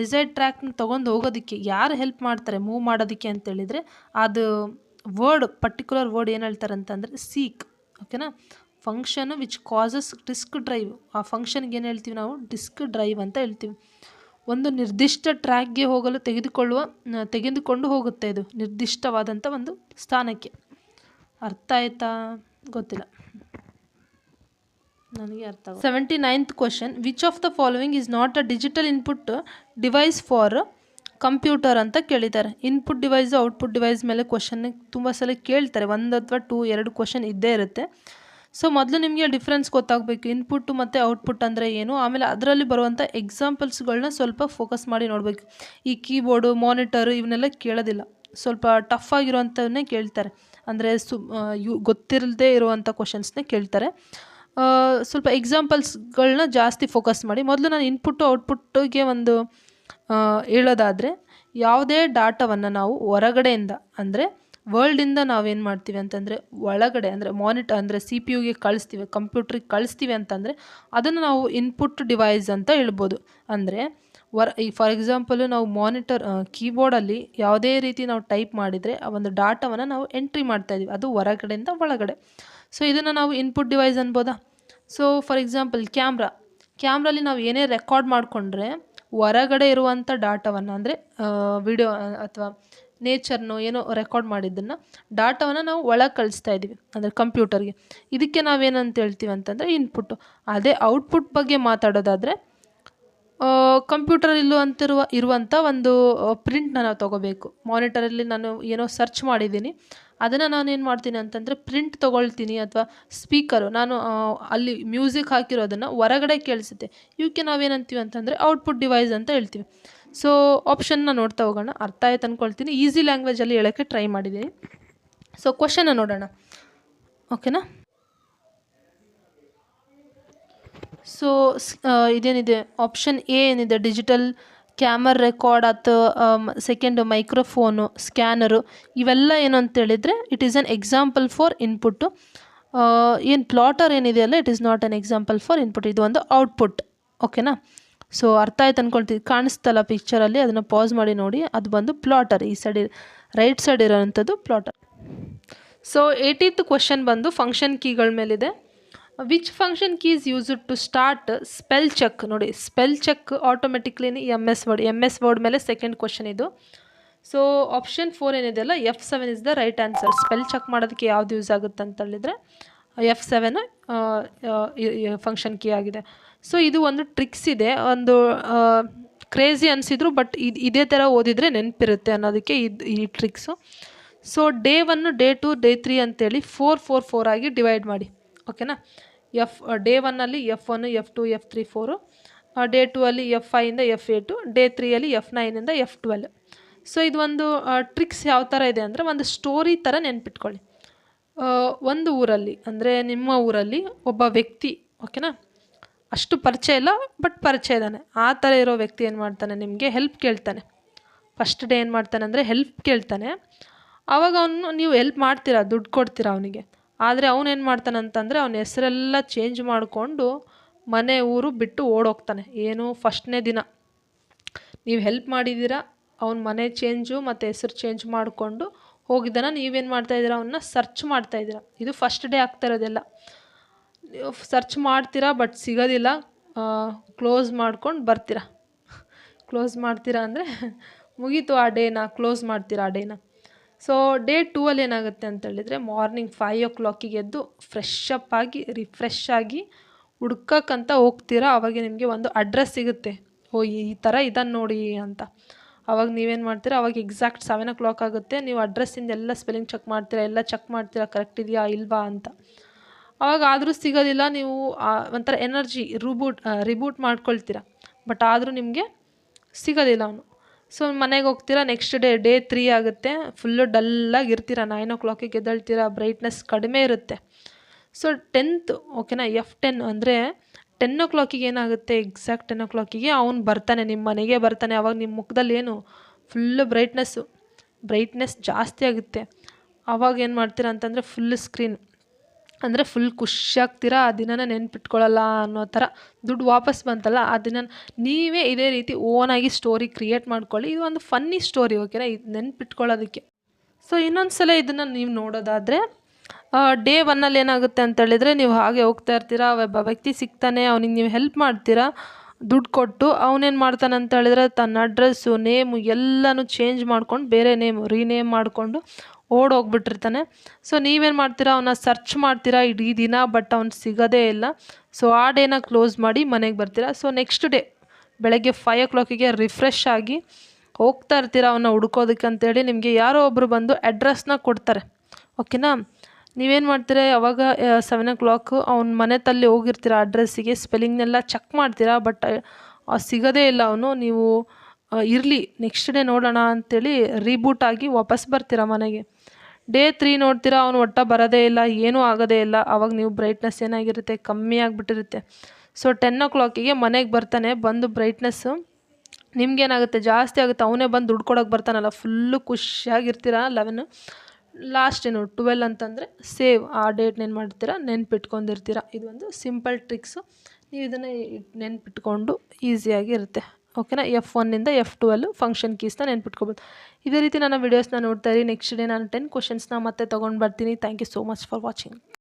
ಡಿಸೈಡ್ ಟ್ರ್ಯಾಕ್ನ ತೊಗೊಂಡು ಹೋಗೋದಕ್ಕೆ ಯಾರು ಹೆಲ್ಪ್ ಮಾಡ್ತಾರೆ ಮೂವ್ ಮಾಡೋದಕ್ಕೆ ಅಂತೇಳಿದರೆ ಅದು ಪರ್ಟಿಕ್ಯುಲರ್ ವರ್ಡ್ ಏನು ಹೇಳ್ತಾರೆ ಅಂತಂದರೆ ಸೀಕ್. ಓಕೆನಾ, function which causes disk drive, ಆ ಫಂಕ್ಷನ್ಗೆ ಏನು ಹೇಳ್ತೀವಿ ನಾವು ಡಿಸ್ಕ್ ಡ್ರೈವ್ ಅಂತ ಹೇಳ್ತೀವಿ. ಒಂದು ನಿರ್ದಿಷ್ಟ ಟ್ರ್ಯಾಕ್ಗೆ ಹೋಗಲು ತೆಗೆದುಕೊಂಡು ಹೋಗುತ್ತೆ ಇದು ನಿರ್ದಿಷ್ಟವಾದಂಥ ಒಂದು ಸ್ಥಾನಕ್ಕೆ. ಅರ್ಥ ಆಯ್ತಾ ಗೊತ್ತಿಲ್ಲ ನನಗೆ ಅರ್ಥ. 79th question, which of the following is not a digital input device for computer ಅಂತ ಕೇಳಿದ್ದಾರೆ. ಇನ್ಪುಟ್ ಡಿವೈಸ್ ಔಟ್ಪುಟ್ ಡಿವೈಸ್ ಮೇಲೆ ಕ್ವಶನ್ ತುಂಬ ಸಲ ಕೇಳ್ತಾರೆ, 1 ಅಥವಾ 2 ಕ್ವಶನ್ ಇದ್ದೇ ಇರುತ್ತೆ. ಸೊ ಮೊದಲು ನಿಮಗೆ ಡಿಫ್ರೆನ್ಸ್ ಗೊತ್ತಾಗಬೇಕು, ಇನ್ಪುಟ್ ಮತ್ತು ಔಟ್ಪುಟ್ ಅಂದರೆ ಏನು, ಆಮೇಲೆ ಅದರಲ್ಲಿ ಬರುವಂಥ ಎಕ್ಸಾಂಪಲ್ಸ್ಗಳನ್ನ ಸ್ವಲ್ಪ ಫೋಕಸ್ ಮಾಡಿ ನೋಡಬೇಕು. ಈ ಕೀಬೋರ್ಡು, ಮಾನಿಟರು ಇವನ್ನೆಲ್ಲ ಕೇಳೋದಿಲ್ಲ, ಸ್ವಲ್ಪ ಟಫ್ ಆಗಿರುವಂಥವನ್ನೇ ಕೇಳ್ತಾರೆ, ಅಂದರೆ ಗೊತ್ತಿರದೇ ಇರುವಂಥ ಕ್ವಶನ್ಸ್ನೇ ಕೇಳ್ತಾರೆ. ಸ್ವಲ್ಪ ಎಕ್ಸಾಂಪಲ್ಸ್ಗಳನ್ನ ಜಾಸ್ತಿ ಫೋಕಸ್ ಮಾಡಿ. ಮೊದಲು ನಾನು ಇನ್ಪುಟ್ಟು ಔಟ್ಪುಟ್ಟಿಗೆ ಒಂದು ಹೇಳೋದಾದರೆ, ಯಾವುದೇ ಡಾಟಾವನ್ನು ನಾವು ಹೊರಗಡೆಯಿಂದ ಅಂದರೆ ವರ್ಲ್ಡಿಂದ ನಾವೇನು ಮಾಡ್ತೀವಿ ಅಂತಂದರೆ ಒಳಗಡೆ ಅಂದರೆ ಮಾನಿಟರ್ ಅಂದರೆ CPU ಕಳಿಸ್ತೀವಿ, ಕಂಪ್ಯೂಟ್ರಿಗೆ ಕಳಿಸ್ತೀವಿ ಅಂತಂದರೆ ಅದನ್ನು ನಾವು ಇನ್ಪುಟ್ ಡಿವೈಸ್ ಅಂತ ಹೇಳ್ಬೋದು. ಅಂದರೆ ಫಾರ್ ಎಕ್ಸಾಂಪಲು ನಾವು ಮಾನಿಟರ್ ಕೀಬೋರ್ಡಲ್ಲಿ ಯಾವುದೇ ರೀತಿ ನಾವು ಟೈಪ್ ಮಾಡಿದರೆ ಆ ಒಂದು ಡಾಟಾವನ್ನು ನಾವು ಎಂಟ್ರಿ ಮಾಡ್ತಾಯಿದ್ದೀವಿ, ಅದು ಹೊರಗಡೆಯಿಂದ ಒಳಗಡೆ. ಸೊ ಇದನ್ನು ನಾವು ಇನ್ಪುಟ್ ಡಿವೈಸ್ ಅನ್ಬೋದಾ. ಸೊ ಫಾರ್ ಎಕ್ಸಾಂಪಲ್ ಕ್ಯಾಮ್ರಲ್ಲಿ ನಾವು ಏನೇ ರೆಕಾರ್ಡ್ ಮಾಡಿಕೊಂಡ್ರೆ ಹೊರಗಡೆ ಇರುವಂಥ ಡಾಟಾವನ್ನು ಅಂದರೆ ವಿಡಿಯೋ ಅಥವಾ ನೇಚರ್ನೋ ಏನೋ ರೆಕಾರ್ಡ್ ಮಾಡಿದ್ದನ್ನು ಡಾಟಾವನ್ನು ನಾವು ಒಳಗೆ ಕಳಿಸ್ತಾ ಇದ್ದೀವಿ ಅಂದರೆ ಕಂಪ್ಯೂಟರ್ಗೆ. ಇದಕ್ಕೆ ನಾವೇನಂತ ಹೇಳ್ತೀವಿ ಅಂತಂದರೆ ಇನ್ಪುಟ್ಟು. ಅದೇ ಔಟ್ಪುಟ್ ಬಗ್ಗೆ ಮಾತಾಡೋದಾದರೆ ಕಂಪ್ಯೂಟರಲ್ಲೂ ಇರುವಂಥ ಒಂದು ಪ್ರಿಂಟ್ನ ನಾವು ತೊಗೋಬೇಕು. ಮಾನಿಟರಲ್ಲಿ ನಾನು ಏನೋ ಸರ್ಚ್ ಮಾಡಿದ್ದೀನಿ, ಅದನ್ನು ನಾನು ಏನು ಮಾಡ್ತೀನಿ ಅಂತಂದರೆ ಪ್ರಿಂಟ್ ತೊಗೊಳ್ತೀನಿ, ಅಥವಾ ಸ್ಪೀಕರು ನಾನು ಅಲ್ಲಿ ಮ್ಯೂಸಿಕ್ ಹಾಕಿರೋದನ್ನು ಹೊರಗಡೆ ಕೇಳಿಸುತ್ತೆ, ಇವಕ್ಕೆ ನಾವೇನಂತೀವಿ ಅಂತಂದರೆ ಔಟ್ಪುಟ್ ಡಿವೈಸ್ ಅಂತ ಹೇಳ್ತೀವಿ. ಸೊ ಆಪ್ಷನ್ನ ನೋಡ್ತಾ ಹೋಗೋಣ. ಅರ್ಥ ಆಯ್ತು ಅಂದ್ಕೊಳ್ತೀನಿ, ಈಸಿ ಲ್ಯಾಂಗ್ವೇಜಲ್ಲಿ ಹೇಳೋಕ್ಕೆ ಟ್ರೈ ಮಾಡಿದ್ದೀನಿ. ಸೊ ಕ್ವಶನ್ನ ನೋಡೋಣ, ಓಕೆನಾ. ಸೊ ಇದೇನಿದೆ ಆಪ್ಷನ್ ಎ ಏನಿದೆ ಡಿಜಿಟಲ್ ಕ್ಯಾಮರ್ ರೆಕಾರ್ಡ್ ಅಥವಾ ಸೆಕೆಂಡ್ ಮೈಕ್ರೋಫೋನು, ಸ್ಕ್ಯಾನರು, ಇವೆಲ್ಲ ಏನು ಅಂತೇಳಿದರೆ it is an example for input. ಏನು ಪ್ಲಾಟರ್ ಏನಿದೆಯಲ್ಲ it is not an example for input, ಇದು ಒಂದು ಔಟ್ಪುಟ್. ಓಕೆನಾ, ಸೊ ಅರ್ಥ ಆಯ್ತು ಅಂದ್ಕೊಳ್ತೀವಿ. ಕಾಣಿಸ್ತಲ್ಲ ಪಿಕ್ಚರಲ್ಲಿ, ಅದನ್ನು ಪಾಸ್ ಮಾಡಿ ನೋಡಿ, ಅದು ಬಂದು ಪ್ಲಾಟರ್, ಈ ಸೈಡ್ ರೈಟ್ ಸೈಡ್ ಇರೋವಂಥದ್ದು ಪ್ಲಾಟರ್. ಸೊ 80th ಕ್ವಶನ್ ಬಂದು ಫಂಕ್ಷನ್ ಕೀಗಳ ಮೇಲಿದೆ. Which function key is used to start spell check. ನೋಡಿ, spell check automatically M S word ಮೇಲೆ ಸೆಕೆಂಡ್ ಕ್ವಶನ್ ಇದು. ಸೊ ಆಪ್ಷನ್ 4 ಏನಿದೆಯಲ್ಲ F7 is the right answer. Spell check ಮಾಡೋದಕ್ಕೆ ಯಾವ್ದು use ಆಗುತ್ತೆ ಅಂತ ಹೇಳಿದರೆ F7 ಫಂಕ್ಷನ್ ಕೀ ಆಗಿದೆ. ಸೊ ಇದು ಒಂದು ಟ್ರಿಕ್ಸ್ ಇದೆ, ಒಂದು ಕ್ರೇಜಿ ಅನಿಸಿದ್ರು ಬಟ್ ಇದೇ ಥರ ಓದಿದರೆ ನೆನಪಿರುತ್ತೆ ಅನ್ನೋದಕ್ಕೆ ಈ tricks. So day 1, day 2, day 3 ಅಂತೇಳಿ 4 ಆಗಿ ಡಿವೈಡ್ ಮಾಡಿ. ಓಕೆನಾ, day 1ಅಲ್ಲಿ F1, F2, F3, 4, day 2ಅಲ್ಲಿ F5 ಇಂದ F8, ಡೇ 3ಅಲ್ಲಿ F9 ಇಂದ F12. ಸೊ ಇದು ಒಂದು ಟ್ರಿಕ್ಸ್ ಯಾವ ಥರ ಇದೆ ಅಂದರೆ ಒಂದು ಸ್ಟೋರಿ ಥರ ನೆನ್ಪಿಟ್ಕೊಳ್ಳಿ. ಒಂದು ಊರಲ್ಲಿ ಅಂದರೆ ನಿಮ್ಮ ಊರಲ್ಲಿ ಒಬ್ಬ ವ್ಯಕ್ತಿ, ಓಕೆನಾ, ಅಷ್ಟು ಪರಿಚಯ ಇಲ್ಲ ಬಟ್ ಪರಿಚಯ ಇದ್ದಾನೆ. ಆ ಥರ ಇರೋ ವ್ಯಕ್ತಿ ಏನು ಮಾಡ್ತಾನೆ, ನಿಮಗೆ ಹೆಲ್ಪ್ ಕೇಳ್ತಾನೆ. ಫಸ್ಟ್ ಡೇ ಏನು ಮಾಡ್ತಾನೆ ಅಂದರೆ ಹೆಲ್ಪ್ ಕೇಳ್ತಾನೆ. ಆವಾಗ ನೀವು ಹೆಲ್ಪ್ ಮಾಡ್ತೀರಾ, ದುಡ್ಡು ಕೊಡ್ತೀರಾ ಅವನಿಗೆ. ಆದರೆ ಅವನೇನು ಮಾಡ್ತಾನೆ ಅಂತಂದರೆ ಅವನ ಹೆಸರೆಲ್ಲ ಚೇಂಜ್ ಮಾಡಿಕೊಂಡು ಮನೆ ಊರು ಬಿಟ್ಟು ಓಡೋಗ್ತಾನೆ. ಏನು ಫಸ್ಟ್ನೇ ದಿನ ನೀವು ಹೆಲ್ಪ್ ಮಾಡಿದ್ದೀರಾ, ಅವ್ನ ಮನೆ ಚೇಂಜು ಮತ್ತು ಹೆಸರು ಚೇಂಜ್ ಮಾಡಿಕೊಂಡು ಹೋಗಿದ್ದಾನ. ನೀವೇನು ಮಾಡ್ತಾಯಿದ್ದೀರಾ, ಅವನ್ನ ಸರ್ಚ್ ಮಾಡ್ತಾಯಿದ್ದೀರಾ. ಇದು ಫಸ್ಟ್ ಡೇ ಆಗ್ತಾ ಇರೋದೆಲ್ಲ. ನೀವು ಸರ್ಚ್ ಮಾಡ್ತೀರಾ ಬಟ್ ಸಿಗೋದಿಲ್ಲ, ಕ್ಲೋಸ್ ಮಾಡ್ಕೊಂಡು ಬರ್ತೀರಾ. ಕ್ಲೋಸ್ ಮಾಡ್ತೀರಾ ಅಂದರೆ ಮುಗೀತು ಆ ಡೇನ, ಕ್ಲೋಸ್ ಮಾಡ್ತೀರಾ ಆ ಡೇನ. ಸೊ ಡೇ 2ಅಲ್ಲಿ ಏನಾಗುತ್ತೆ ಅಂತೇಳಿದರೆ ಮಾರ್ನಿಂಗ್ 5 o'clock ಎದ್ದು ಫ್ರೆಶ್ ಅಪ್ ಆಗಿ ರಿಫ್ರೆಶ್ ಆಗಿ ಹುಡ್ಕಕ್ಕಂತ ಹೋಗ್ತೀರಾ. ಆವಾಗ ನಿಮಗೆ ಒಂದು ಅಡ್ರೆಸ್ ಸಿಗುತ್ತೆ, ಓ ಈ ಥರ ಇದನ್ನು ನೋಡಿ ಅಂತ. ಅವಾಗ ನೀವೇನು ಮಾಡ್ತೀರಾ, ಅವಾಗ ಎಕ್ಸಾಕ್ಟ್ 7 ಆಗುತ್ತೆ. ನೀವು ಅಡ್ರೆಸ್ಸಿಂದ ಎಲ್ಲ ಸ್ಪೆಲ್ಲಿಂಗ್ ಚೆಕ್ ಮಾಡ್ತೀರಾ, ಎಲ್ಲ ಚೆಕ್ ಮಾಡ್ತೀರಾ ಕರೆಕ್ಟ್ ಇದೆಯಾ ಇಲ್ವಾ ಅಂತ. ಅವಾಗ ಆದರೂ ಸಿಗೋದಿಲ್ಲ, ನೀವು ಒಂಥರ ಎನರ್ಜಿ ರಿಬೂಟ್ ಮಾಡ್ಕೊಳ್ತೀರಾ, ಬಟ್ ಆದರೂ ನಿಮಗೆ ಸಿಗೋದಿಲ್ಲ ಅವನು. ಸೊ ಮನೆಗೆ ಹೋಗ್ತೀರಾ, ನೆಕ್ಸ್ಟ್ ಡೇ 3 ಆಗುತ್ತೆ. ಫುಲ್ಲು ಡಲ್ಲಾಗಿ ಇರ್ತೀರ, 9 ಎದ್ದೇಳ್ತೀರಾ, ಬ್ರೈಟ್ನೆಸ್ ಕಡಿಮೆ ಇರುತ್ತೆ. ಸೊ 10th ಓಕೆನಾ, F10 ಅಂದರೆ 10 ಏನಾಗುತ್ತೆ, ಎಕ್ಸಾಕ್ಟ್ 10 ಅವ್ನು ಬರ್ತಾನೆ, ನಿಮ್ಮ ಮನೆಗೆ ಬರ್ತಾನೆ. ಅವಾಗ ನಿಮ್ಮ ಮುಖದಲ್ಲಿ ಏನು ಫುಲ್ಲು ಬ್ರೈಟ್ನೆಸ್ ಜಾಸ್ತಿ ಆಗುತ್ತೆ. ಅವಾಗ ಏನು ಮಾಡ್ತೀರಾ ಅಂತಂದರೆ ಫುಲ್ ಸ್ಕ್ರೀನ್ ಅಂದರೆ ಫುಲ್ ಖುಷಿಯಾಗ್ತೀರಾ. ಆ ದಿನನ ನೆನ್ಪಿಟ್ಕೊಳ್ಳಲ್ಲ ಅನ್ನೋ ಥರ. ದುಡ್ಡು ವಾಪಸ್ ಬಂತಲ್ಲ, ಆ ದಿನ ನೀವೇ ಇದೇ ರೀತಿ ಓನಾಗಿ ಸ್ಟೋರಿ ಕ್ರಿಯೇಟ್ ಮಾಡ್ಕೊಳ್ಳಿ. ಇದು ಒಂದು ಫನ್ನಿ ಸ್ಟೋರಿ ಓಕೆನಾ, ಇದು ನೆನ್ಪಿಟ್ಕೊಳ್ಳೋದಕ್ಕೆ. ಸೊ ಇನ್ನೊಂದು ಸಲ ಇದನ್ನು ನೀವು ನೋಡೋದಾದರೆ ಡೇ 1 ಏನಾಗುತ್ತೆ ಅಂತೇಳಿದರೆ, ನೀವು ಹಾಗೆ ಹೋಗ್ತಾ ಇರ್ತೀರಾ, ಒಬ್ಬ ವ್ಯಕ್ತಿ ಸಿಗ್ತಾನೆ, ಅವ್ನಿಗೆ ನೀವು ಹೆಲ್ಪ್ ಮಾಡ್ತೀರಾ ದುಡ್ಡು ಕೊಟ್ಟು. ಅವನೇನು ಮಾಡ್ತಾನೆ ಅಂತ ಹೇಳಿದ್ರೆ, ತನ್ನ ಅಡ್ರೆಸ್ಸು ನೇಮು ಎಲ್ಲನೂ ಚೇಂಜ್ ಮಾಡ್ಕೊಂಡು ಬೇರೆ ರೀನೇಮ್ ಮಾಡಿಕೊಂಡು ಓಡೋಗ್ಬಿಟ್ಟಿರ್ತಾನೆ. ಸೊ ನೀವೇನು ಮಾಡ್ತೀರಾ, ಅವನ್ನ ಸರ್ಚ್ ಮಾಡ್ತೀರಾ ಇಡೀ ದಿನ, ಬಟ್ ಅವ್ನು ಸಿಗೋದೇ ಇಲ್ಲ. ಸೊ ಆ ಡೇನ ಕ್ಲೋಸ್ ಮಾಡಿ ಮನೆಗೆ ಬರ್ತೀರಾ. ಸೊ ನೆಕ್ಸ್ಟ್ ಡೇ ಬೆಳಗ್ಗೆ 5 ರಿಫ್ರೆಶ್ ಆಗಿ ಹೋಗ್ತಾ ಇರ್ತೀರಾ ಅವನ್ನ ಹುಡ್ಕೋದಕ್ಕೆ ಅಂತೇಳಿ. ನಿಮಗೆ ಯಾರೋ ಒಬ್ಬರು ಬಂದು ಅಡ್ರೆಸ್ನ ಕೊಡ್ತಾರೆ ಓಕೆನಾ. ನೀವೇನು ಮಾಡ್ತೀರಾ, ಅವಾಗ 7 ಅವ್ನ ಮನೆ ತಲ್ಲಿ ಹೋಗಿರ್ತೀರ ಅಡ್ರೆಸ್ಸಿಗೆ, ಸ್ಪೆಲ್ಲಿಂಗ್ನೆಲ್ಲ ಚೆಕ್ ಮಾಡ್ತೀರಾ, ಬಟ್ ಸಿಗೋದೇ ಇಲ್ಲ ಅವನು. ನೀವು ಇರಲಿ ನೆಕ್ಸ್ಟ್ ಡೇ ನೋಡೋಣ ಅಂಥೇಳಿ ರೀಬೂಟ್ ಆಗಿ ವಾಪಸ್ ಬರ್ತೀರಾ ಮನೆಗೆ. ಡೇ 3 ನೋಡ್ತೀರಾ, ಅವನು ಒಟ್ಟ ಬರೋದೇ ಇಲ್ಲ, ಏನೂ ಆಗೋದೇ ಇಲ್ಲ. ಆವಾಗ ನೀವು ಬ್ರೈಟ್ನೆಸ್ ಏನಾಗಿರುತ್ತೆ, ಕಮ್ಮಿ ಆಗಿಬಿಟ್ಟಿರುತ್ತೆ. ಸೊ 10 ಮನೆಗೆ ಬರ್ತಾನೆ, ಬಂದು ಬ್ರೈಟ್ನೆಸ್ಸು ನಿಮ್ಗೇನಾಗುತ್ತೆ ಜಾಸ್ತಿ ಆಗುತ್ತೆ. ಅವನೇ ಬಂದು ದುಡ್ಡು ಕೊಡೋಕೆ ಬರ್ತಾನಲ್ಲ, ಫುಲ್ಲು ಖುಷಿಯಾಗಿರ್ತೀರ. 11 ಲಾಸ್ಟ್ 12 ಅಂತಂದರೆ ಸೇವ್ ಆ ಡೇಟ್ನೇನು ಮಾಡ್ತೀರಾ, ನೆನ್ಪಿಟ್ಕೊಂಡಿರ್ತೀರ. ಇದು ಒಂದು ಸಿಂಪಲ್ ಟ್ರಿಕ್ಸು. ನೀವು ಇದನ್ನು ನೆನ್ಪಿಟ್ಕೊಂಡು ಈಸಿಯಾಗಿ ಇರುತ್ತೆ ಓಕೆನಾ. F1 F12 function ಕೀಸ್ನ ನೆನ್ಪಿಟ್ಕೋಬೋದು. ಇದೇ ರೀತಿ ನನ್ನ ವೀಡಿಯೋಸ್ನ ನೋಡ್ತಾ ಇರಿ. ನೆಕ್ಸ್ಟ್ ಡೇ ನಾನು 10 ಕ್ವಶನ್ಸ್ನ ಮತ್ತೆ ತೊಗೊಂಡು ಬರ್ತೀನಿ. Thank you so much for watching.